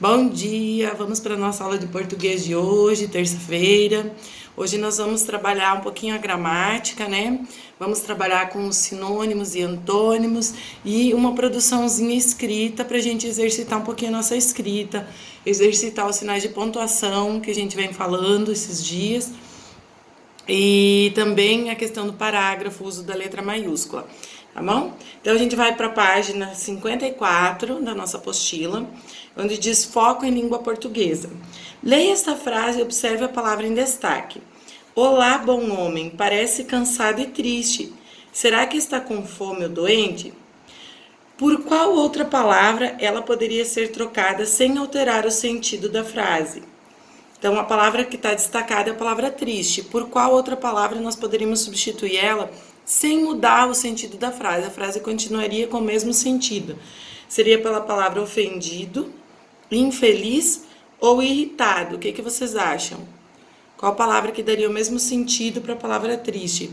Bom dia, vamos para a nossa aula de português de hoje, terça-feira. Hoje nós vamos trabalhar um pouquinho a gramática, né? Vamos trabalhar com os sinônimos e antônimos e uma produçãozinha escrita para a gente exercitar um pouquinho a nossa escrita, exercitar os sinais de pontuação que a gente vem falando esses dias. E também a questão do parágrafo, o uso da letra maiúscula, tá bom? Então a gente vai para a página 54 da nossa apostila, onde diz foco em língua portuguesa. Leia esta frase e observe a palavra em destaque. Olá, bom homem, parece cansado e triste. Será que está com fome ou doente? Por qual outra palavra ela poderia ser trocada sem alterar o sentido da frase? Então, a palavra que está destacada é a palavra triste. Por qual outra palavra nós poderíamos substituir ela sem mudar o sentido da frase? A frase continuaria com o mesmo sentido. Seria pela palavra ofendido, infeliz ou irritado. O que vocês acham? Qual palavra que daria o mesmo sentido para a palavra triste?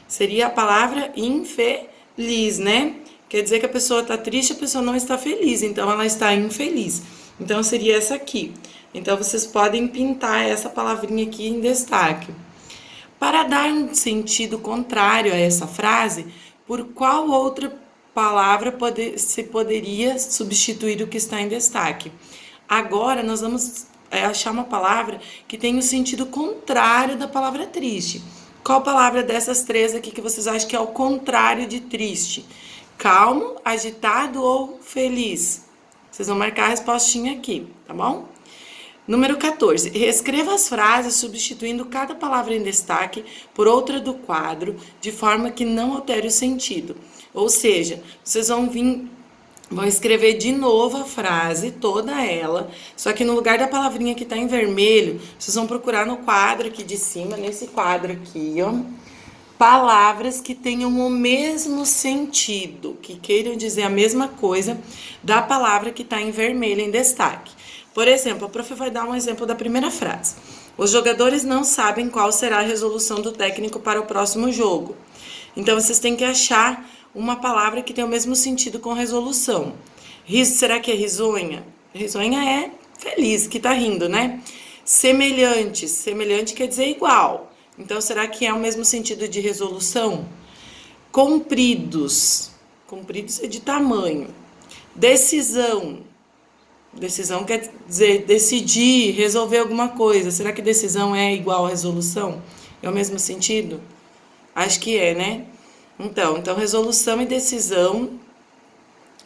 Seria a palavra infeliz, né? Quer dizer que a pessoa está triste, a pessoa não está feliz, então ela está infeliz. Então, seria essa aqui. Então, vocês podem pintar essa palavrinha aqui em destaque. Para dar um sentido contrário a essa frase, por qual outra palavra se poderia substituir o que está em destaque? Agora, nós vamos achar uma palavra que tem o sentido contrário da palavra triste. Qual palavra dessas três aqui que vocês acham que é o contrário de triste? Calmo, agitado ou feliz? Vocês vão marcar a respostinha aqui, tá bom? Número 14. Reescreva as frases substituindo cada palavra em destaque por outra do quadro, de forma que não altere o sentido. Ou seja, vocês vão escrever de novo a frase, toda ela, só que no lugar da palavrinha que está em vermelho, vocês vão procurar no quadro aqui de cima, nesse quadro aqui, ó, palavras que tenham o mesmo sentido, que queiram dizer a mesma coisa da palavra que está em vermelho em destaque. Por exemplo, a prof vai dar um exemplo da primeira frase. Os jogadores não sabem qual será a resolução do técnico para o próximo jogo. Então, vocês têm que achar uma palavra que tem o mesmo sentido com resolução. Será que é risonha? Risonha é feliz, que tá rindo, né? Semelhante. Semelhante quer dizer igual. Então, será que é o mesmo sentido de resolução? Compridos. Compridos é de tamanho. Decisão. Decisão quer dizer decidir, resolver alguma coisa. Será que decisão é igual a resolução? É o mesmo sentido? Acho que é, né? Então resolução e decisão,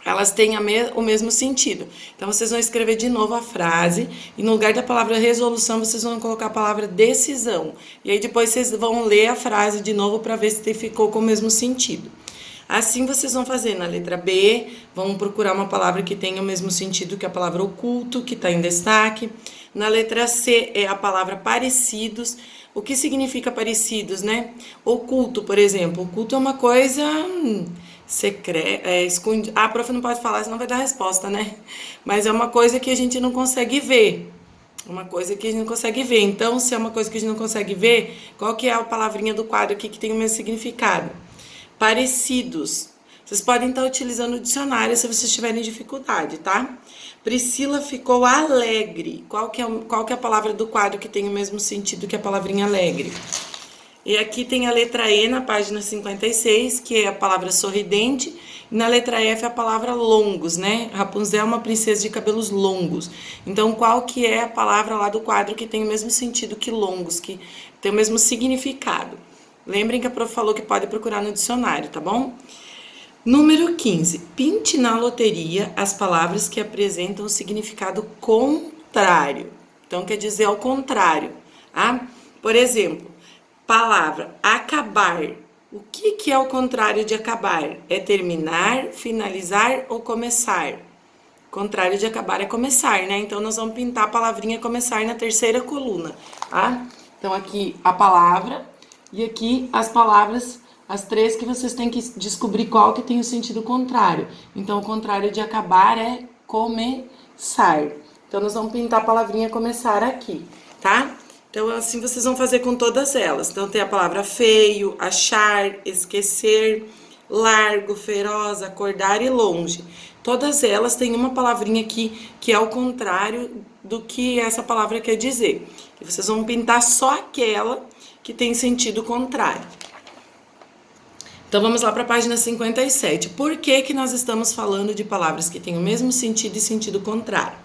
elas têm o mesmo sentido. Então, vocês vão escrever de novo a frase e no lugar da palavra resolução, vocês vão colocar a palavra decisão. E aí depois vocês vão ler a frase de novo para ver se ficou com o mesmo sentido. Assim, vocês vão fazer na letra B, vão procurar uma palavra que tenha o mesmo sentido que a palavra oculto, que está em destaque. Na letra C é a palavra parecidos. O que significa parecidos, né? Oculto, por exemplo. Oculto é uma coisa secreta, escondida. A prof não pode falar, senão vai dar resposta, né? Mas é uma coisa que a gente não consegue ver. Uma coisa que a gente não consegue ver. Então, se é uma coisa que a gente não consegue ver, qual que é a palavrinha do quadro aqui que tem o mesmo significado? Parecidos. Vocês podem estar utilizando o dicionário se vocês tiverem dificuldade, tá? Priscila ficou alegre. Qual que é a palavra do quadro que tem o mesmo sentido que a palavrinha alegre? E aqui tem a letra E na página 56, que é a palavra sorridente. E na letra F é a palavra longos, né? Rapunzel é uma princesa de cabelos longos. Então, qual que é a palavra lá do quadro que tem o mesmo sentido que longos, que tem o mesmo significado? Lembrem que a prof falou que pode procurar no dicionário, tá bom? Número 15. Pinte na loteria as palavras que apresentam o significado contrário. Então, quer dizer ao contrário. Tá? Por exemplo, palavra acabar. O que é o contrário de acabar? É terminar, finalizar ou começar? O contrário de acabar é começar, né? Então, nós vamos pintar a palavrinha começar na terceira coluna, tá? Então, aqui a palavra e aqui as palavras, as três que vocês têm que descobrir qual que tem o sentido contrário. Então, o contrário de acabar é começar. Então, nós vamos pintar a palavrinha começar aqui, tá? Então, assim vocês vão fazer com todas elas. Então, tem a palavra feio, achar, esquecer, largo, feroz, acordar e longe. todas elas têm uma palavrinha aqui que é o contrário do que essa palavra quer dizer. E vocês vão pintar só aquela que tem sentido contrário. Então, vamos lá para a página 57. Por que nós estamos falando de palavras que têm o mesmo sentido e sentido contrário?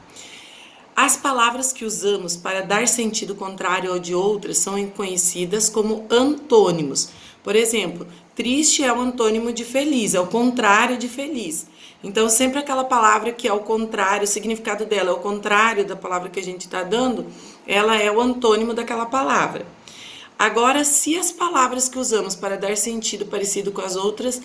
As palavras que usamos para dar sentido contrário ao de outras são conhecidas como antônimos. Por exemplo, triste é o antônimo de feliz, é o contrário de feliz. Então, sempre aquela palavra que é o contrário, o significado dela é o contrário da palavra que a gente está dando, ela é o antônimo daquela palavra. Agora, se as palavras que usamos para dar sentido parecido com as outras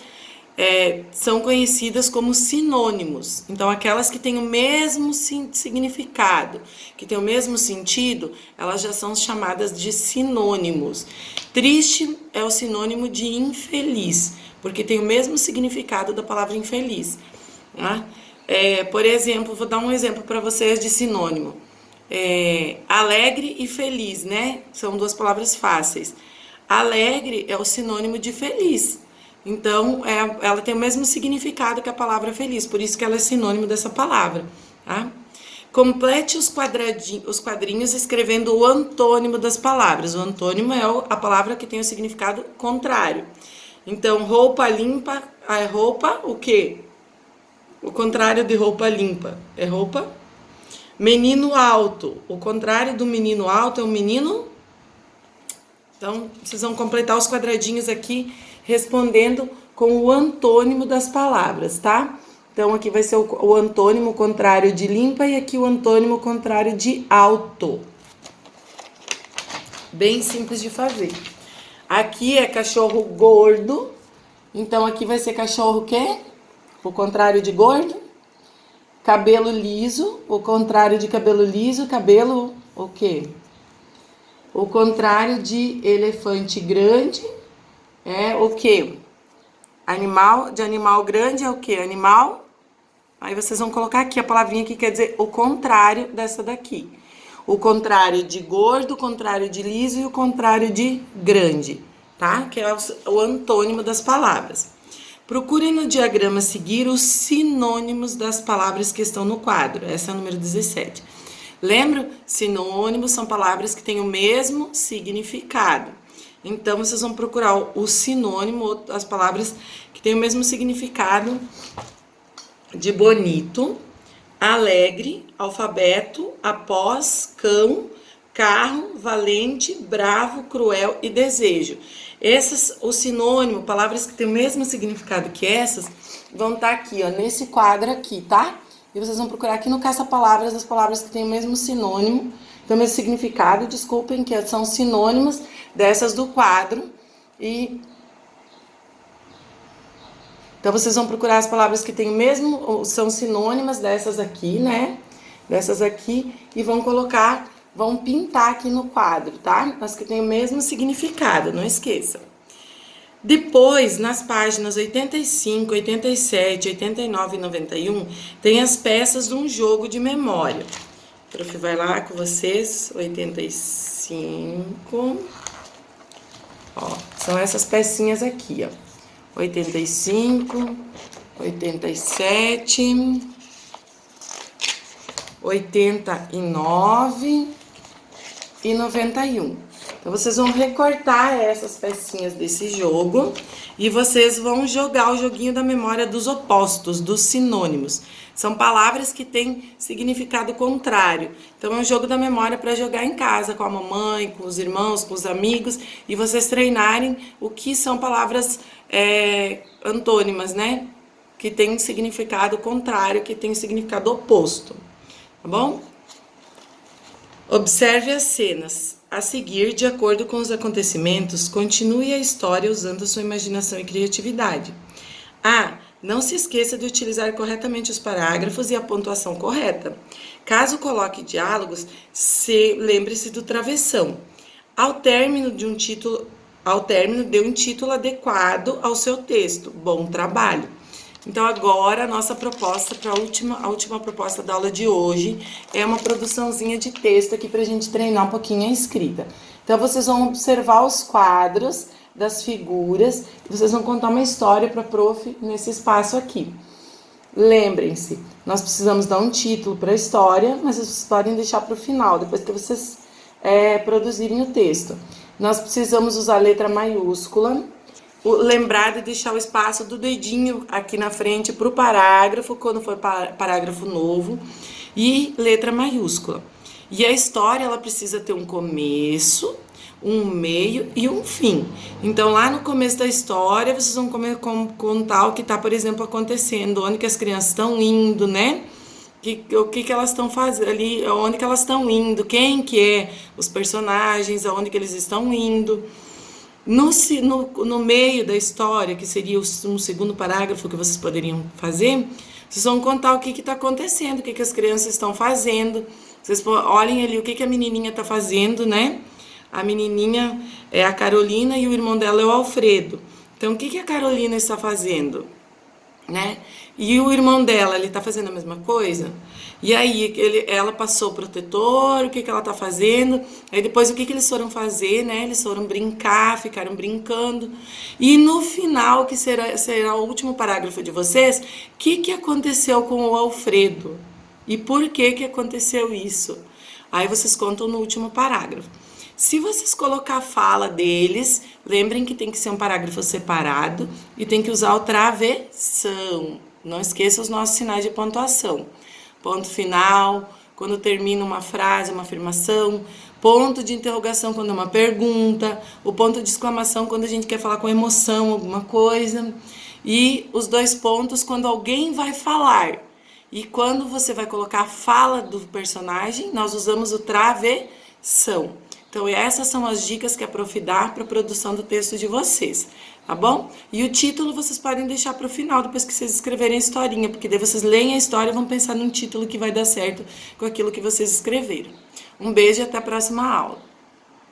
são conhecidas como sinônimos, então aquelas que têm o mesmo significado, que têm o mesmo sentido, elas já são chamadas de sinônimos. Triste é o sinônimo de infeliz, porque tem o mesmo significado da palavra infeliz. Né? Por exemplo, vou dar um exemplo para vocês de sinônimo. Alegre e feliz, né? São duas palavras fáceis. Alegre é o sinônimo de feliz. Então, ela tem o mesmo significado que a palavra feliz, por isso que ela é sinônimo dessa palavra. Tá? Complete os quadrinhos escrevendo o antônimo das palavras. O antônimo é a palavra que tem o significado contrário. Então, roupa limpa é roupa, o quê? O contrário de roupa limpa é roupa. Menino alto. O contrário do menino alto é o menino. Então, vocês vão completar os quadradinhos aqui respondendo com o antônimo das palavras, tá? Então, aqui vai ser o antônimo contrário de limpa e aqui o antônimo contrário de alto. Bem simples de fazer. Aqui é cachorro gordo. Então, aqui vai ser cachorro o quê? O contrário de gordo. Cabelo liso, o contrário de cabelo liso, cabelo o quê? O contrário de elefante grande é o quê? Animal grande é o quê? Animal. Aí vocês vão colocar aqui a palavrinha que quer dizer o contrário dessa daqui. O contrário de gordo, o contrário de liso e o contrário de grande, tá? Que é o antônimo das palavras. Procurem no diagrama a seguir os sinônimos das palavras que estão no quadro. Essa é o número 17. Lembra? Sinônimos são palavras que têm o mesmo significado. Então, vocês vão procurar o sinônimo, as palavras que têm o mesmo significado de bonito, alegre, alfabeto, após, cão, carro, valente, bravo, cruel e desejo. O sinônimo, palavras que têm o mesmo significado que essas, vão estar aqui, ó, nesse quadro aqui, tá? E vocês vão procurar aqui no caça-palavras as palavras que têm o mesmo sinônimo, tem o mesmo significado, desculpem, que são sinônimos dessas do quadro. Então, vocês vão procurar as palavras que têm o mesmo, são sinônimas dessas aqui, né? Dessas aqui, e vão pintar aqui no quadro, tá? As que têm o mesmo significado, não esqueçam. Depois, nas páginas 85, 87, 89 e 91, tem as peças de um jogo de memória. O prof vai lá com vocês, 85. Ó, são essas pecinhas aqui, ó. 85, 87, 89 e 91. Então, vocês vão recortar essas pecinhas desse jogo e vocês vão jogar o joguinho da memória dos opostos, dos sinônimos. São palavras que têm significado contrário. Então, é um jogo da memória para jogar em casa, com a mamãe, com os irmãos, com os amigos, e vocês treinarem o que são palavras antônimas, né? Que têm significado contrário, que têm significado oposto. Tá bom? Observe as cenas. A seguir, de acordo com os acontecimentos, continue a história usando sua imaginação e criatividade. Não se esqueça de utilizar corretamente os parágrafos e a pontuação correta. Caso coloque diálogos, lembre-se do travessão. Ao término, dê um título adequado ao seu texto. Bom trabalho! Então, agora, a nossa proposta para a última proposta da aula de hoje é uma produçãozinha de texto aqui para a gente treinar um pouquinho a escrita. Então, vocês vão observar os quadros das figuras e vocês vão contar uma história para a prof nesse espaço aqui. Lembrem-se, nós precisamos dar um título para a história, mas vocês podem deixar para o final, depois que vocês produzirem o texto. Nós precisamos usar letra maiúscula, lembrar de deixar o espaço do dedinho aqui na frente para o parágrafo, quando for parágrafo novo, e letra maiúscula. E a história, ela precisa ter um começo, um meio e um fim. Então, lá no começo da história, vocês vão contar o que está, por exemplo, acontecendo, onde que as crianças estão indo, né? O que elas estão fazendo ali, onde que elas estão indo, quem que é os personagens, aonde que eles estão indo. No meio da história, que seria um segundo parágrafo que vocês poderiam fazer, vocês vão contar o que está acontecendo, o que as crianças estão fazendo. Vocês olhem ali o que a menininha está fazendo, né? A menininha é a Carolina e o irmão dela é o Alfredo. Então, o que a Carolina está fazendo? Né? E o irmão dela, ele tá fazendo a mesma coisa? E aí, ela passou o protetor, o que ela tá fazendo? Aí depois, o que eles foram fazer, né? Eles foram brincar, ficaram brincando. E no final, que será o último parágrafo de vocês, o que aconteceu com o Alfredo? E por que aconteceu isso? Aí vocês contam no último parágrafo. Se vocês colocar a fala deles, lembrem que tem que ser um parágrafo separado e tem que usar o travessão. Não esqueça os nossos sinais de pontuação. Ponto final, quando termina uma frase, uma afirmação. Ponto de interrogação, quando é uma pergunta. O ponto de exclamação, quando a gente quer falar com emoção, alguma coisa. E os 2 pontos, quando alguém vai falar. E quando você vai colocar a fala do personagem, nós usamos o travessão. Então, essas são as dicas que a Prof dá para a produção do texto de vocês, tá bom? E o título vocês podem deixar para o final, depois que vocês escreverem a historinha, porque daí vocês leem a história e vão pensar num título que vai dar certo com aquilo que vocês escreveram. Um beijo e até a próxima aula.